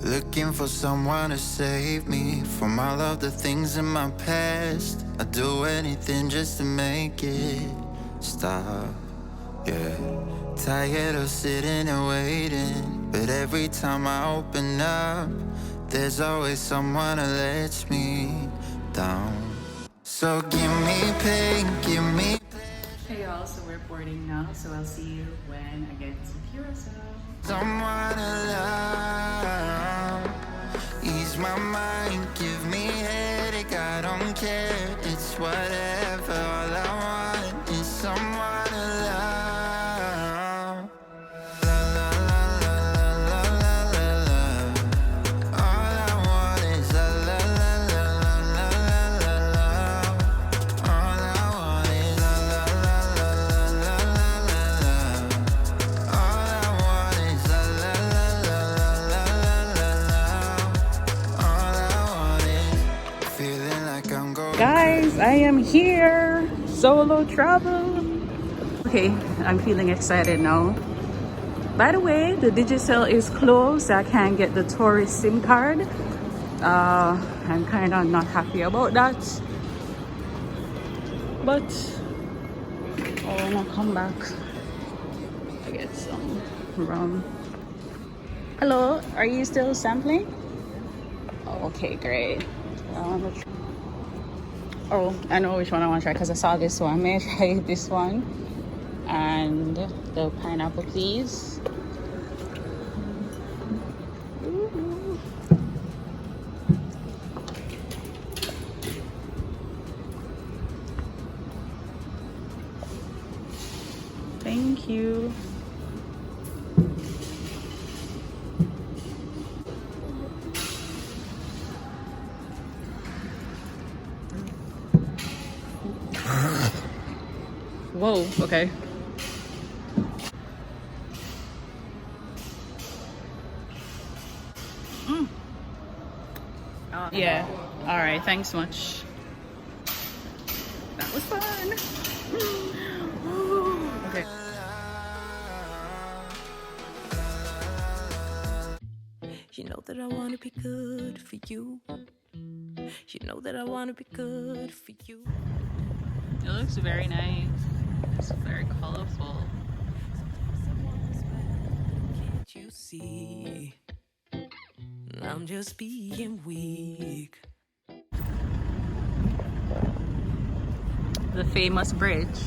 Looking for someone to save me from all of the things in my past. I'd do anything just to make it stop. Yeah, tired of sitting and waiting, but every time I open up, there's always someone who lets me down. So give me pain, give me. Hey y'all, so we're boarding now, so I'll see you when I get to Curacao. Someone to love, ease my mind, give me headache, I don't care, it's whatever. All I want is someone to love. La la la la la la la la. All I want is la la la la la la la la. All I want is la la la la la la la la. All I want is la la la la la la la. All I want is feeling like I'm going. Guys, I am here! Solo travel! Okay, I'm feeling excited now. By the way, the Digicel is closed, so I can't get the tourist SIM card. I'm kind of not happy about that. But I wanna come back to get some rum. Hello, are you still sampling? Oh, okay, great. Oh, I know which one I want to try because I saw this one. May I try this one? And the pineapple, please. Ooh. Thank you. Whoa, okay. Yeah, all right, thanks much. That was fun. Okay. You know that I wanna be good for you. You know that I wanna be good for you. It looks very nice. It's very colorful. Can't you see? I'm just being weak. The famous bridge.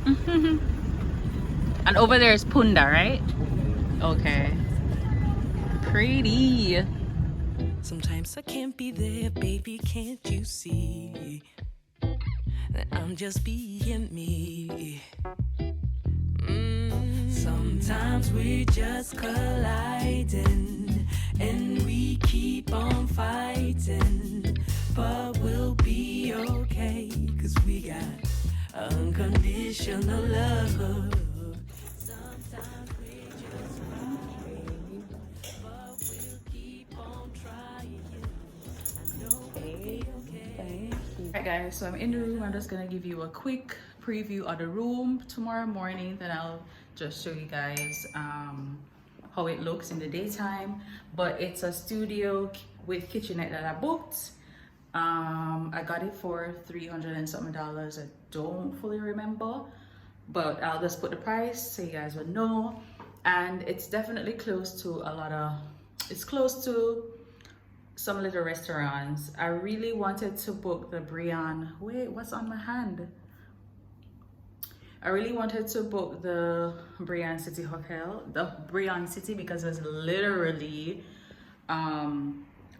And over there is Punda, right? Okay. Pretty. Sometimes I can't be there, baby, can't you see? That I'm just being me. Sometimes we're just colliding, and we keep on fighting, but we'll be okay, 'cause we got unconditional love. Sometimes we're just fighting, but we'll keep on trying. I know we'll be okay. Alright guys, so I'm in the room. I'm just gonna give you a quick preview of the room. Tomorrow morning, then I'll just show you guys how it looks in the daytime. But it's a studio with kitchenette that I booked. I got it for $300 and something. I don't fully remember, but I'll just put the price so you guys will know. And it's definitely close to it's close to some little restaurants. I really wanted to book the wait, what's on my hand? I really wanted to book the Brian City Hotel, the Brian City, because it's literally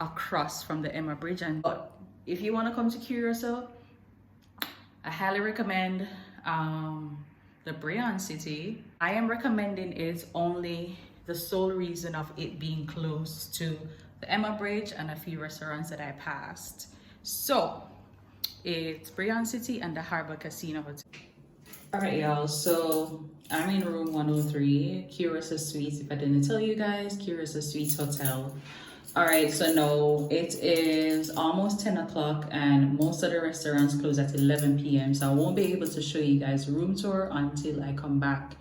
across from the Emma Bridge. And but if you want to come to Curacao, I highly recommend the Brian City. I am recommending it only the sole reason of it being close to the Emma Bridge and a few restaurants that I passed. So it's Brian City and the Harbor Casino Hotel. All right, y'all, so I'm in room 103, Curacao Suites. If I didn't tell you guys, Curacao Suites Hotel. All right, so no, it is almost 10 o'clock and most of the restaurants close at 11 p.m. So I won't be able to show you guys room tour until I come back.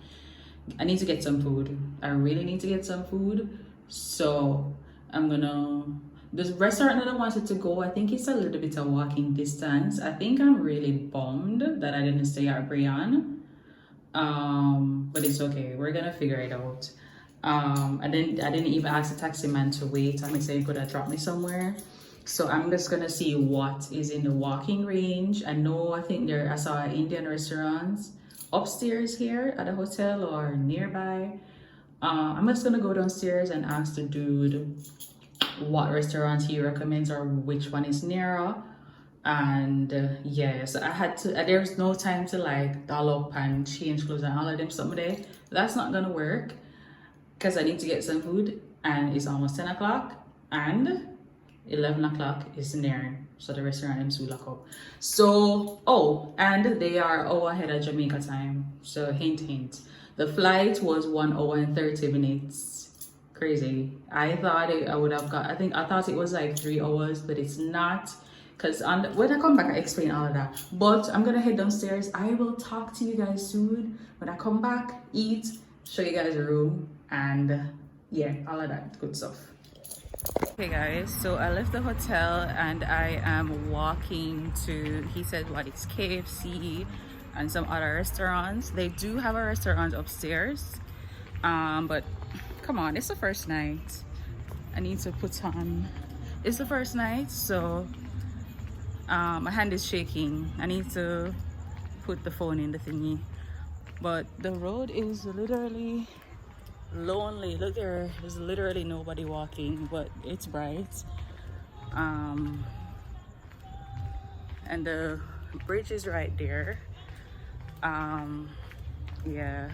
I need to get some food. I really need to get some food. So I'm gonna, this restaurant that I wanted to go, I think it's a little bit of walking distance. I think I'm really bummed that I didn't stay at Brian. But it's okay, we're gonna figure it out. I didn't even ask the taxi man to wait. I'm saying he could have dropped me somewhere. So I'm just gonna see what is in the walking range. I think I saw Indian restaurants upstairs here at the hotel or nearby. I'm just gonna go downstairs and ask the dude what restaurant he recommends or which one is nearer. And yeah, so I had to, there's no time to like doll up and change clothes and all of them something there. That's not gonna work because I need to get some food and it's almost 10 o'clock and 11 o'clock is near, so the restaurant is will lock up. So and they are hour ahead of Jamaica time, so hint hint. The flight was 1 hour and 30 minutes. Crazy. I thought I thought it was like 3 hours, but it's not, because when I come back I explain all of that. But I'm gonna head downstairs. I will talk to you guys soon when I come back, eat, show you guys the room, and yeah, all of that good stuff. Okay guys, so I left the hotel and I am walking to, he said what, it's KFC and some other restaurants. They do have a restaurant upstairs, but come on, it's the first night. I need to put on, it's the first night, so my hand is shaking. I need to put the phone in the thingy, but the road is literally lonely. Look, there's literally nobody walking, but it's bright, and the bridge is right there. Yeah,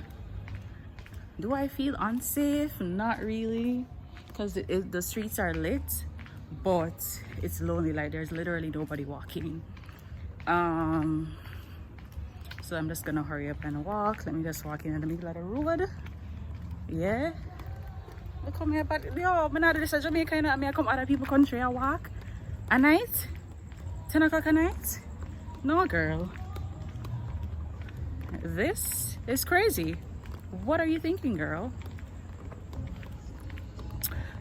do I feel unsafe? Not really, because the streets are lit, but it's lonely. Like there's literally nobody walking. So I'm just gonna hurry up and walk. Let me just walk in the middle of the road. Yeah, look come here, but yo, I'm not this Jamaica, you know, I come other people country and walk at night, 10 o'clock at night. No girl, this is crazy. What are you thinking, girl?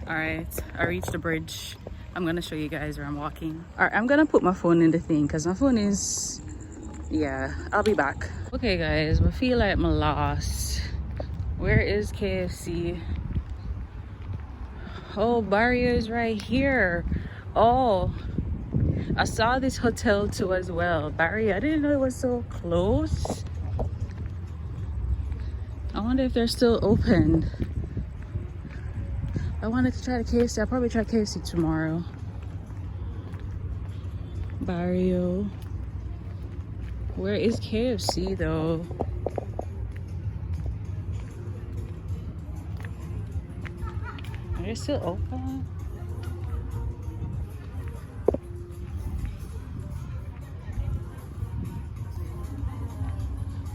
All right, I reached the bridge. I'm gonna show you guys where I'm walking. All right, I'm gonna put my phone in the thing because my phone is, yeah, I'll be back. Okay guys, I feel like I'm lost. Where is KFC? Oh, Barrio is right here. Oh, I saw this hotel too as well. Barrio, I didn't know it was so close. I wonder if they're still open. I wanted to try the KFC. I'll probably try KFC tomorrow. Barrio. Where is KFC though? Are they still open?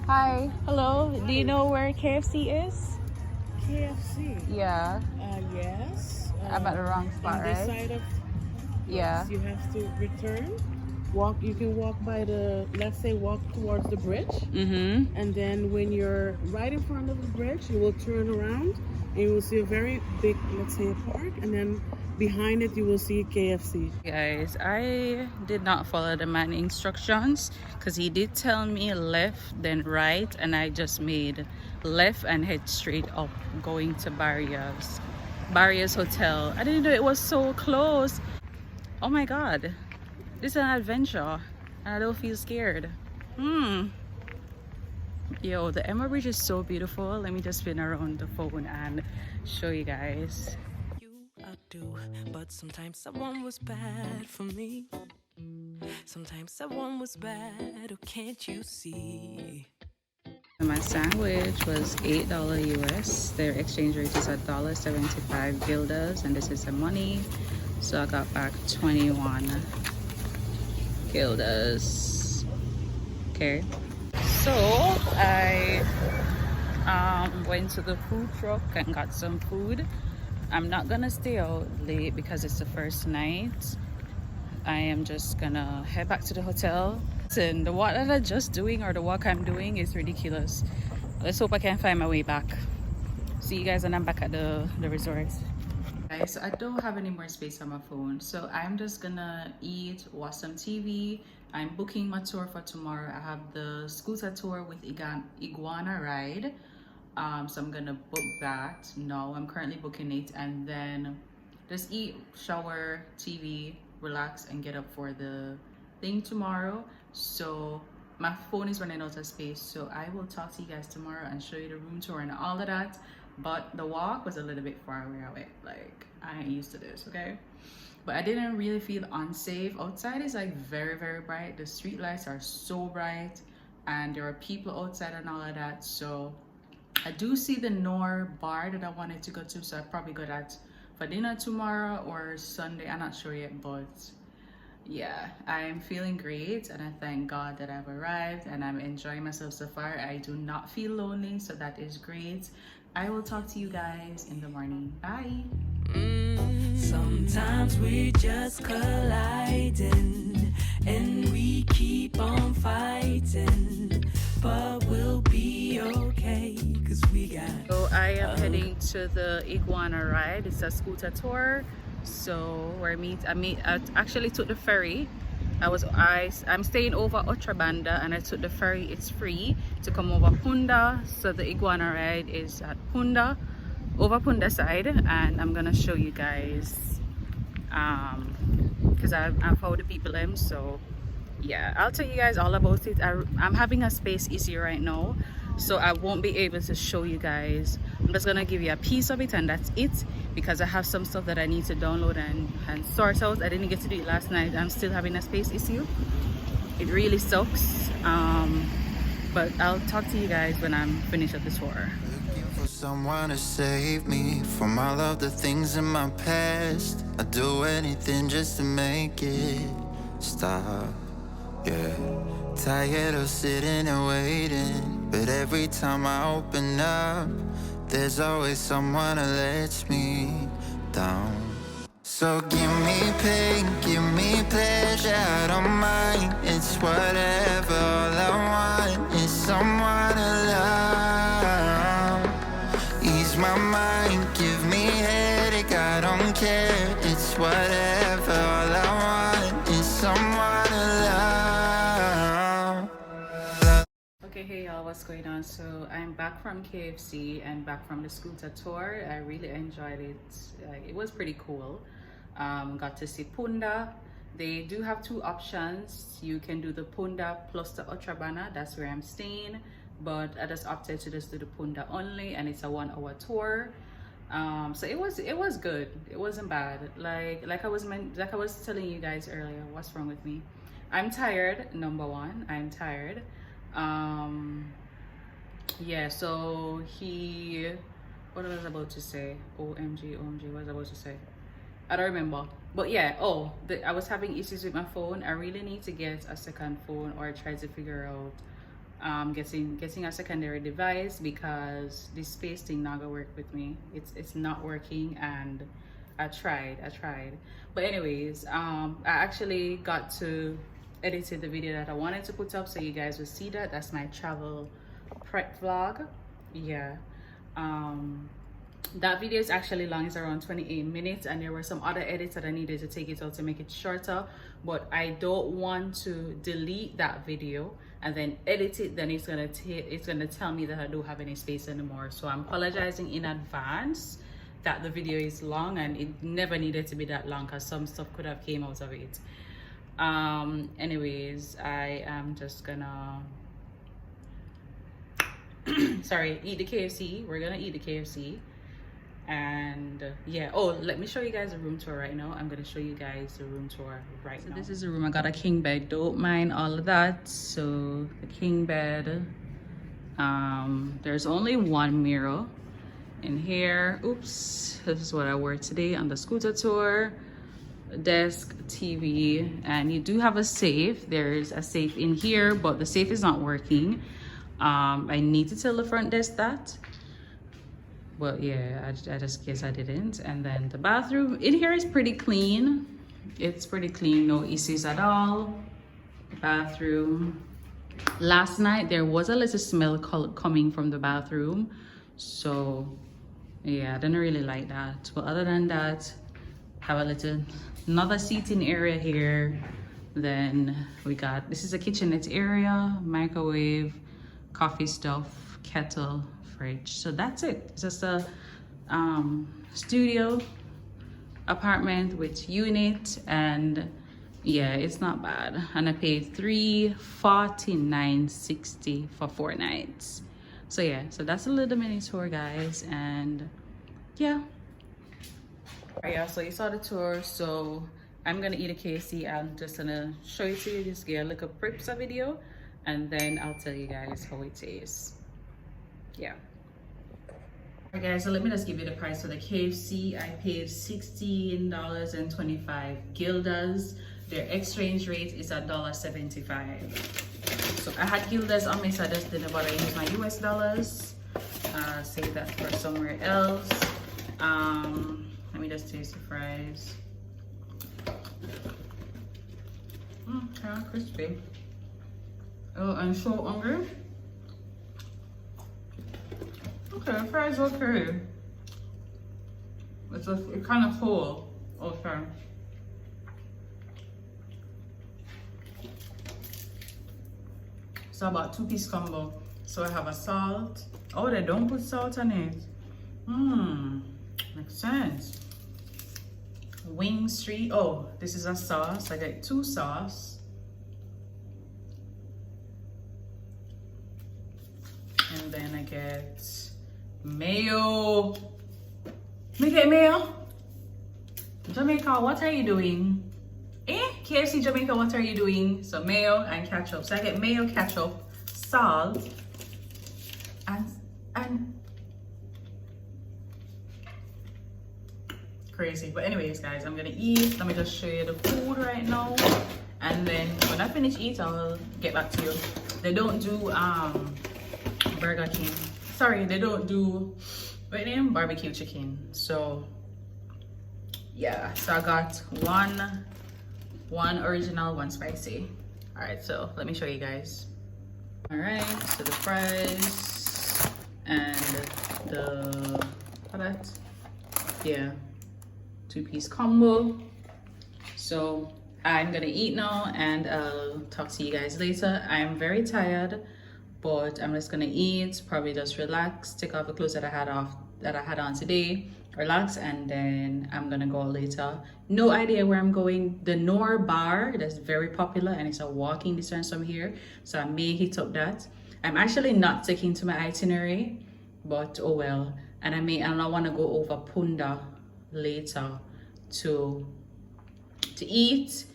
Hi, hello. Do you know where KFC is? KFC? Yeah. Yes. I'm at the wrong spot, on this right? side of, Yeah. yes, you have to return. Walk. You can walk by the, let's say, walk towards the bridge. Mm-hmm. And then when you're right in front of the bridge, you will turn around and you will see a very big, let's say, a park. And then behind it, you will see KFC. Guys, I did not follow the man instructions because he did tell me left then right, and I just made left and head straight up going to Barrios Hotel. I didn't know it was so close. Oh my god, this is an adventure and I don't feel scared. Yo, the Emma Bridge is so beautiful. Let me just spin around the phone and show you guys. I do, but sometimes someone was bad for me. Sometimes someone was bad, oh can't you see? My sandwich was $8 US. Their exchange rate is $1.75 guilders, and this is the money. So I got back 21 guilders. Okay. So I went to the food truck and got some food. I'm not gonna stay out late because it's the first night. I am just gonna head back to the hotel. Listen, the walk that I'm just doing, or the walk I'm doing, is ridiculous. Let's hope I can find my way back. See you guys when I'm back at the resort. Guys, so I don't have any more space on my phone, so I'm just gonna eat, watch some TV. I'm booking my tour for tomorrow. I have the scooter tour with Iguana Ride, so I'm gonna book that. No, I'm currently booking it, and then just eat, shower, TV, relax, and get up for the thing tomorrow. So my phone is running out of space, so I will talk to you guys tomorrow and show you the room tour and all of that. But the walk was a little bit far away. Like, I ain't used to this, okay? But I didn't really feel unsafe. Outside is like very, very bright. The street lights are so bright, and there are people outside and all of that. So I do see the Noir Bar that I wanted to go to, so I'll probably go that for dinner tomorrow or Sunday. I'm not sure yet, but yeah, I'm feeling great, and I thank God that I've arrived and I'm enjoying myself so far. I do not feel lonely, so that is great. I will talk to you guys in the morning. Bye. Sometimes we're just colliding and we keep on fighting, but we'll be okay because we got. So I am heading to the Iguana Ride. It's a scooter tour. So I actually took the ferry. I'm staying over Otrabanda, and I took the ferry. It's free to come over Punda. So the Iguana Ride is at Punda, over Punda side, and I'm gonna show you guys because I've found the people them. So yeah, I'll tell you guys all about it. I'm having a space issue right now, so I won't be able to show you guys. I'm just gonna give you a piece of it, and that's it, because I have some stuff that I need to download and sort out. I didn't get to do it last night. I'm still having a space issue. It really sucks, but I'll talk to you guys when I'm finished with the tour. Looking for someone to save me from all of the things in my past. I'd do anything just to make it stop. Yeah, tired of sitting and waiting, but every time I open up, there's always someone that lets me down. So give me pain, give me pleasure, I don't mind. It's whatever, all I want is someone to love. Ease my mind, give me headache, I don't care. It's whatever, all I want is someone to love. Okay, hey y'all, what's going on? So I'm back from KFC and back from the scooter tour. I really enjoyed it. It was pretty cool. Got to see Punda. They do have two options. You can do the Punda plus the Otrabana. That's where I'm staying, but I just opted to just do the Punda only, and it's a 1 hour tour. So it was good. It wasn't bad. Like I was telling you guys earlier, what's wrong with me? I'm tired. Number one, I'm tired. Yeah, so what was I about to say? OMG, what was I about to say? I don't remember. But yeah, I was having issues with my phone. I really need to get a second phone, or try to figure out getting a secondary device, because this space thing not gonna work with me. It's not working, and I tried. But anyways, I actually got to edited the video that I wanted to put up, so you guys will see that. That's my travel prep vlog. Yeah, that video is actually long. It's around 28 minutes, and there were some other edits that I needed to take it out to make it shorter, but I don't want to delete that video and then edit it. Then it's gonna tell me that I don't have any space anymore. So I'm apologizing in advance that the video is long, and it never needed to be that long, because some stuff could have came out of it. Anyways, I am just gonna sorry, eat the KFC. We're gonna eat the KFC, and yeah, let me show you guys the room tour right now. I'm gonna show you guys the room tour right now. This is the room. I got a king bed, don't mind all of that. So the king bed, there's only one mirror in here. Oops, this is what I wore today on the scooter tour. Desk, TV, and you do have a safe. There's a safe in here, but the safe is not working. I need to tell the front desk that, but yeah, I just guess I didn't. And then the bathroom in here is pretty clean. It's pretty clean, no issues at all. Bathroom, last night there was a little smell coming from the bathroom, so Yeah, I didn't really like that. But other than that, have a little another seating area here. Then we got, this is a kitchenette area, microwave, coffee stuff, kettle, fridge. So that's it. It's just a studio apartment with unit, and yeah, it's not bad. And I paid $349.60 for 4 nights. So yeah, so that's a little mini tour, guys, and yeah. Alright, yeah, so you saw the tour. So I'm gonna eat a KFC. I'm just gonna show it to you, just get a little Pripsa video, and then I'll tell you guys how it tastes. Yeah. Alright guys, so let me just give you the price for the KFC. I paid $16.25 guilders. Their exchange rate is $1.75. So I had guilders on me, so I just didn't bother use my US dollars. Save that for somewhere else. Let me just taste the fries. Kind of crispy. Oh, I'm so hungry. Okay, the fries okay. It's kind of full. Okay. So about 2-piece combo. So I have a salt. Oh, they don't put salt on it. Makes sense. Wing Street. Oh, this is a sauce. I get 2 sauce. And then I get mayo. Me get mayo. Jamaica, what are you doing? KFC Jamaica, what are you doing? So mayo and ketchup. So I get mayo, ketchup, salt, and crazy. But anyways, guys, I'm gonna eat. Let me just show you the food right now, and then when I finish eating, I'll get back to you. They don't do Burger King. Sorry, they don't do barbecue chicken. So yeah, so I got one original, 1 spicy. All right, so let me show you guys. All right, so the fries and the what? Yeah, 2-piece combo. So I'm gonna eat now, and I'll talk to you guys later. I'm very tired, but I'm just gonna eat, probably just relax, take off the clothes that I had on today, relax, and then I'm gonna go later. No idea where I'm going. The Noir Bar, that's very popular, and it's a walking distance from here, so I may hit up that. I'm actually not taking to my itinerary, but oh well. And I want to go over Punda later to eat.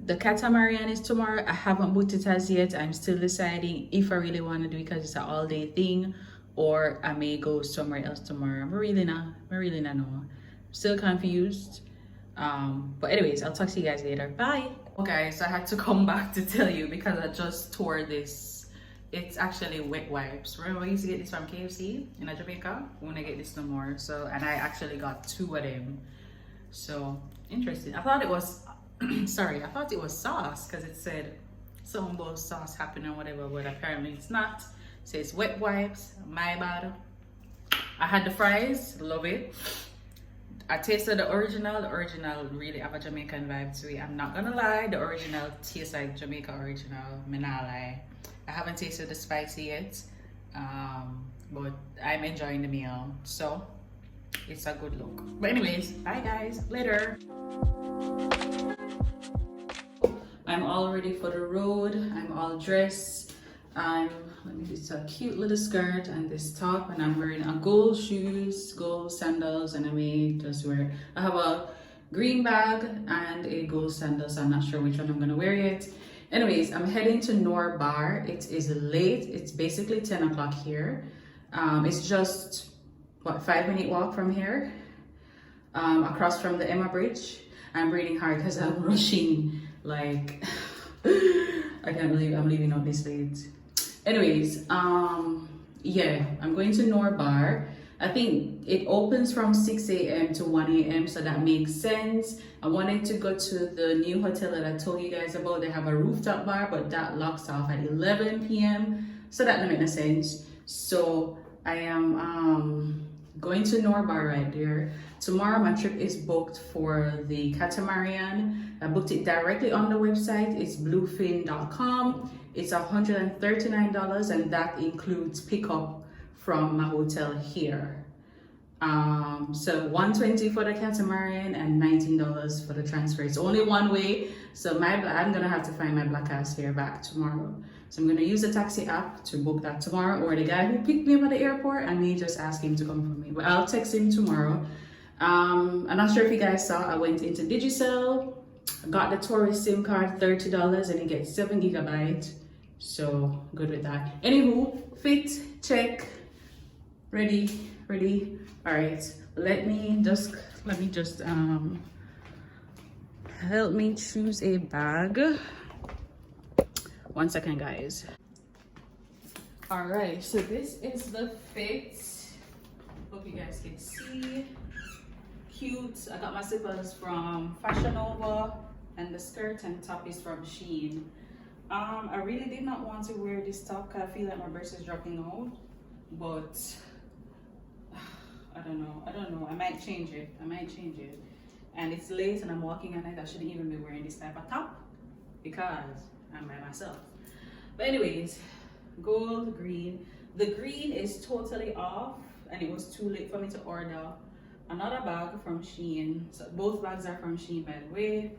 The catamaran is tomorrow. I haven't booked it as yet. I'm still deciding if I really want to do it because it's an all-day thing, or I may go somewhere else tomorrow. I really not know. Still confused. But anyways, I'll talk to you guys later. Bye. Okay, so I had to come back to tell you because I just tore this. It's actually wet wipes. Remember I used to get this from KFC in Jamaica? I want to get this no more. So, and I actually got 2 of them. So interesting. I thought it was sorry, I thought it was sauce because it said some bowl sauce happening or whatever, but apparently it's not. It says wet wipes. My bad. I had the fries, love it. I tasted the original. The original really have a Jamaican vibe to it. I'm not gonna lie, the original tastes like Jamaica original. Me not lie. I haven't tasted the spicy yet, but I'm enjoying the meal, so it's a good look. But anyways, bye guys, later. I'm all ready for the road. I'm all dressed. Let me just a cute little skirt and this top, and I'm wearing a gold shoes, gold sandals, and I may just wear, I have a green bag and a gold sandal, so I'm not sure which one I'm gonna wear yet. Anyways, I'm heading to Noir Bar. It is late. It's basically 10 o'clock here. It's just what, 5-minute walk from here, across from the Emma Bridge. I'm breathing hard because I'm rushing. Like, I can't believe I'm leaving out this late. Anyways, yeah, I'm going to Noir Bar. I think it opens from 6 a.m. to 1 a.m. so that makes sense. I wanted to go to the new hotel that I told you guys about. They have a rooftop bar, but that locks off at 11 p.m. so that doesn't make no sense. So I am going to Noir Bar right there. Tomorrow my trip is booked for the catamaran. I booked it directly on the website. It's bluefin.com. It's $139 and that includes pickup from my hotel here. So $120 for the catamaran and $19 for the transfer. It's only one way, so I'm gonna have to find my black ass hair back tomorrow. So I'm gonna use the taxi app to book that tomorrow, or the guy who picked me up at the airport, I may just ask him to come for me. But I'll text him tomorrow. I'm not sure if you guys saw, I went into Digicel, got the tourist SIM card, $30, and it gets 7 gigabytes. So good with that. Anywho, fit, check, ready. All right, let me just help me choose a bag. 1 second, guys. All right, so this is the fit. Hope you guys can see. Cute. I got my slippers from Fashion Nova, and the skirt and top is from Shein. I really did not want to wear this top because I feel like my breast is dropping out, but I don't know. I might change it. And it's late and I'm walking at night. I shouldn't even be wearing this type of top because I'm by myself. But anyways, gold, green. The green is totally off and it was too late for me to order another bag from Shein. So both bags are from Shein, by the way.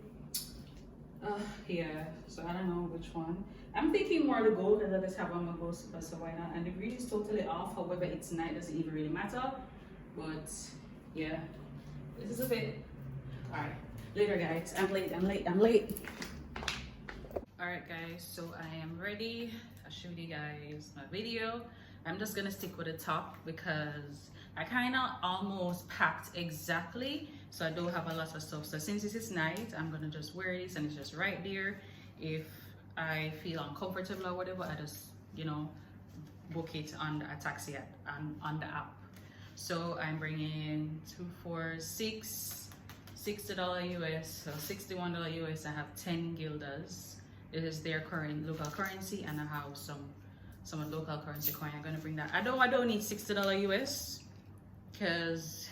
Yeah, so I don't know which one. I'm thinking more the gold because I just have on my gold slipper, so why not? And the green is totally off. However, it's night, doesn't even really matter. But yeah, this is a bit. All right, later guys. I'm late. All right guys, so I am ready. I showed you guys my video. I'm just gonna stick with the top because I kind of almost packed exactly, so I don't have a lot of stuff. So since this is night, I'm gonna just wear this and it's just right there. If I feel uncomfortable or whatever, I just, you know, book it on a taxi on the app. So I'm bringing 2, 4, 6, $60 US, so $61 US. I have 10 guilders. It is their current local currency, and I have some local currency coin. I'm gonna bring that. I don't need $60 US because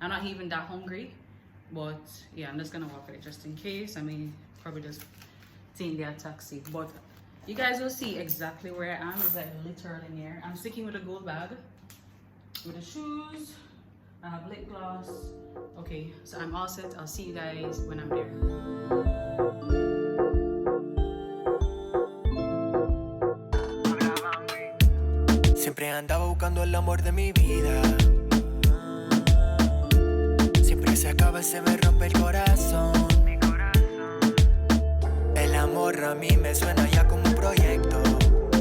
I'm not even that hungry. But yeah, I'm just gonna walk with it just in case. I mean, probably just take their taxi. But you guys will see exactly where I am. It's like literally near. I'm sticking with a gold bag. With the shoes, I have lip gloss. Okay, so I'm all set. I'll see you guys when I'm there. Siempre andaba buscando el amor de mi vida. Siempre se acaba y se me rompe el corazón. El amor a mí me suena ya como un proyecto.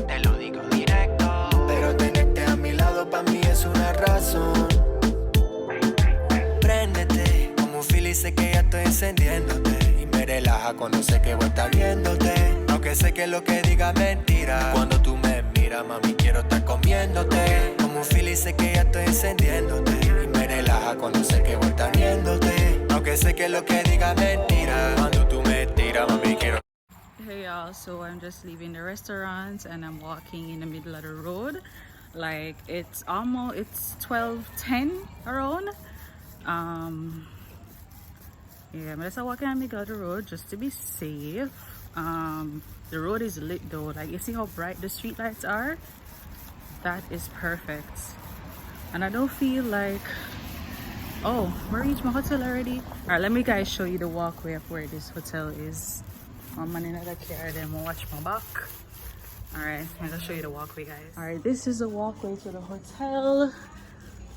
Te lo digo directo. Pero tenerte a mi lado para mí es una razón. Préndete como un fil y sé que ya estoy encendiéndote. Y me relaja cuando sé que voy a estar viéndote. Aunque sé que lo que diga es mentira. Cuando tú me miras, mami, quiero estar comiéndote. Como un fil y sé que ya estoy encendiéndote. Y me relaja cuando sé que voy a estar viéndote. Aunque sé que lo que diga es mentira. Cuando tú me tiras, mami, quiero. Hey y'all, so I'm just leaving the restaurant and I'm walking in the middle of the road. Like it's 12:10 around. Yeah, I'm just walking on the middle of the road just to be safe. The road is lit though. Like you see how bright the street lights are? That is perfect. And I don't feel like, oh, we reached my hotel already. All right, let me guys show you the walkway of where this hotel is. I'm in another car, then we'll watch my back. All right, I'm gonna show you the walkway, guys. All right, this is the walkway to the hotel.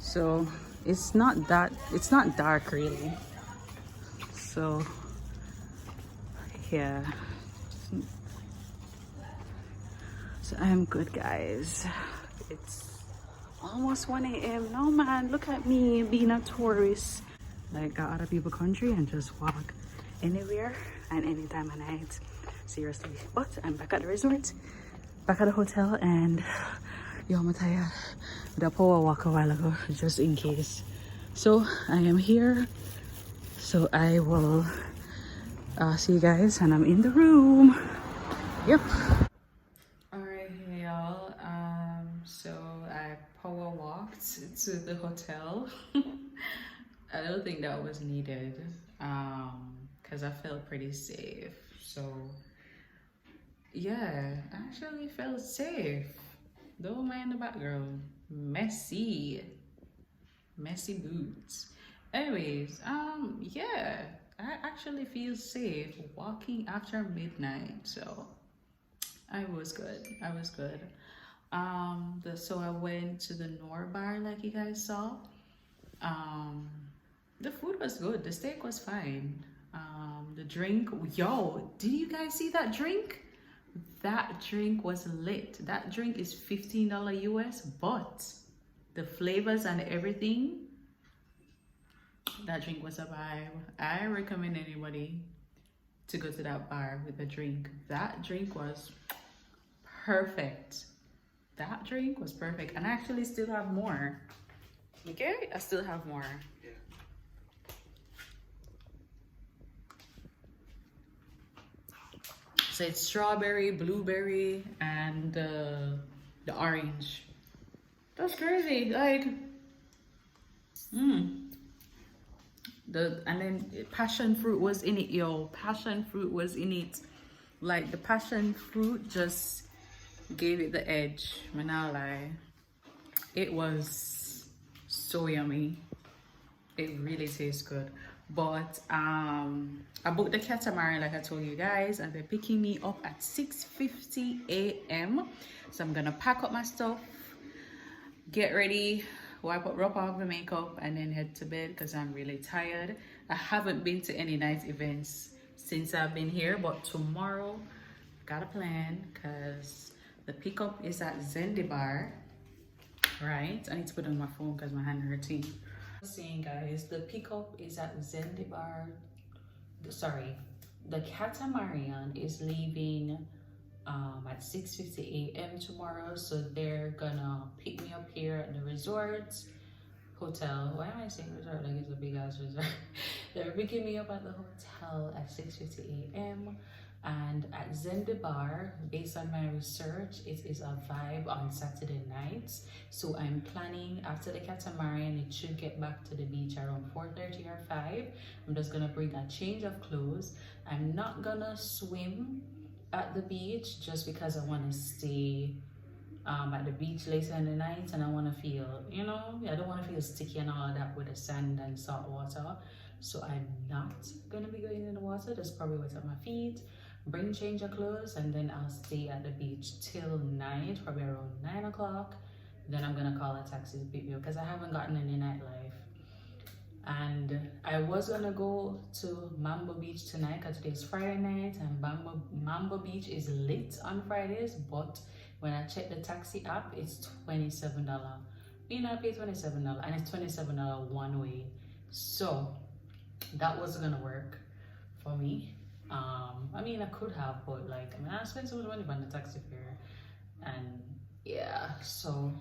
So it's not dark really. So yeah, so I'm good, guys. It's almost 1 a.m. No man, look at me being a tourist. Like got other people country and just walk anywhere and any time of night, seriously. But I'm back at the resort, back at the hotel, and yo, I'm tired. The power walk a while ago just in case. So I am here, so I will see you guys, and I'm in the room. Yep. All right, hey y'all. So I power walked to the hotel. I don't think that was needed because I felt pretty safe. So yeah, I actually felt safe. Don't mind the background. Messy boots. Anyways, yeah, I actually feel safe walking after midnight. So I was good. So I went to the Noir Bar like you guys saw. The food was good. The steak was fine. The drink, yo, did you guys see that drink? That drink was lit. That drink is $15 US, but the flavors and everything, that drink was a vibe. I recommend anybody to go to that bar with a drink. That drink was perfect. That drink was perfect. And I actually still have more. Okay, I still have more. So it's strawberry, blueberry, and the orange. That's crazy. Like, and then passion fruit was in it, yo. Passion fruit was in it. Like the passion fruit just gave it the edge. I'm not lie. It was so yummy. It really tastes good. But I booked the catamaran like I told you guys, and they're picking me up at 6:50 a.m. So I'm gonna pack up my stuff, get ready, rub off the makeup, and then head to bed because I'm really tired. I haven't been to any night events since I've been here, but tomorrow got a plan because the pickup is at Bar, right? I need to put it on my phone because my hand hurting. Saying guys, the pickup is at Bar. Sorry, the catamaran is leaving at 6:50 a.m. tomorrow, so they're gonna pick me up here at the resort hotel. Why am I saying resort like it's a big ass resort? They're picking me up at the hotel at 6:50 a.m. and at Bar, based on my research, it is a vibe on Saturday nights. So I'm planning after the catamaran, it should get back to the beach around 4:30 or 5. I'm just gonna bring a change of clothes. I'm not gonna swim at the beach just because I want to stay at the beach later in the night, and I want to feel, you know, I don't want to feel sticky and all of that with the sand and salt water. So I'm not gonna be going in the water, just probably wet up my feet, bring change of clothes, and then I'll stay at the beach till night, probably around 9 o'clock. Then I'm gonna call a taxi to pick me up because I haven't gotten any nightlife. And I was gonna go to Mambo Beach tonight because today's Friday night, and Mambo Beach is lit on Fridays, but when I check the taxi app, it's $27. You know, I pay $27, and it's $27 one way. So that wasn't gonna work for me. I mean, I could have, but like, I mean, I spent so much money on the taxi fare, and yeah, so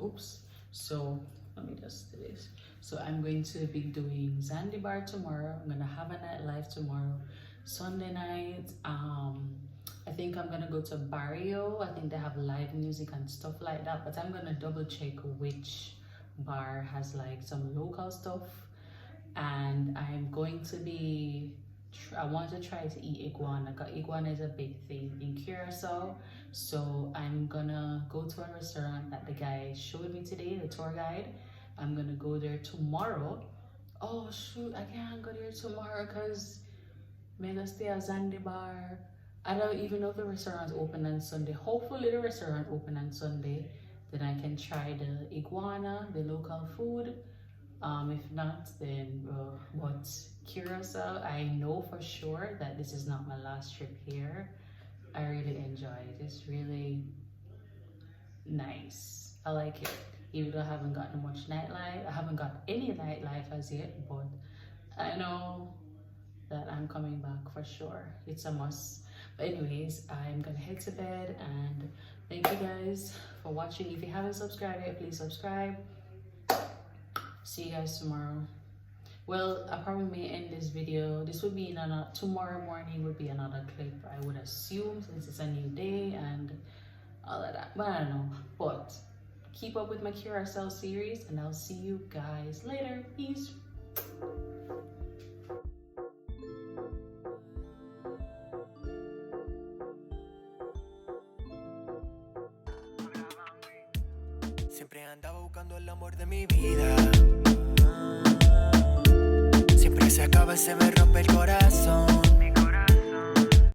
oops. So let me just do this. So I'm going to be doing Zanzibar tomorrow. I'm gonna have a nightlife tomorrow. Sunday night, I think I'm gonna go to Barrio. I think they have live music and stuff like that, but I'm gonna double check which bar has like some local stuff. And I'm going to be, I want to try to eat iguana, because iguana is a big thing in Curacao. So I'm gonna go to a restaurant that the guy showed me today, the tour guide. I'm gonna go there tomorrow. Oh shoot, I can't go there tomorrow because I'm gonna stay at Zanzibar. I don't even know if the restaurant's open on Sunday. Hopefully the restaurant open on Sunday. Then I can try the iguana, the local food. If not, then but Curacao, I know for sure that this is not my last trip here. I really enjoy it. It's really nice. I like it. Even though I haven't gotten much nightlife, I haven't got any nightlife as yet, but I know that I'm coming back for sure. It's a must. But anyways, I'm gonna head to bed, and thank you guys for watching. If you haven't subscribed yet, please subscribe. See you guys tomorrow. Well, I probably may end this video. This would be another, tomorrow morning would be another clip, I would assume, since it's a new day and all of that. But I don't know. But keep up with my Curacao series, and I'll see you guys later. Peace. Siempre andaba buscando el amor de mi vida. Siempre se acaba y se me rompe el corazón.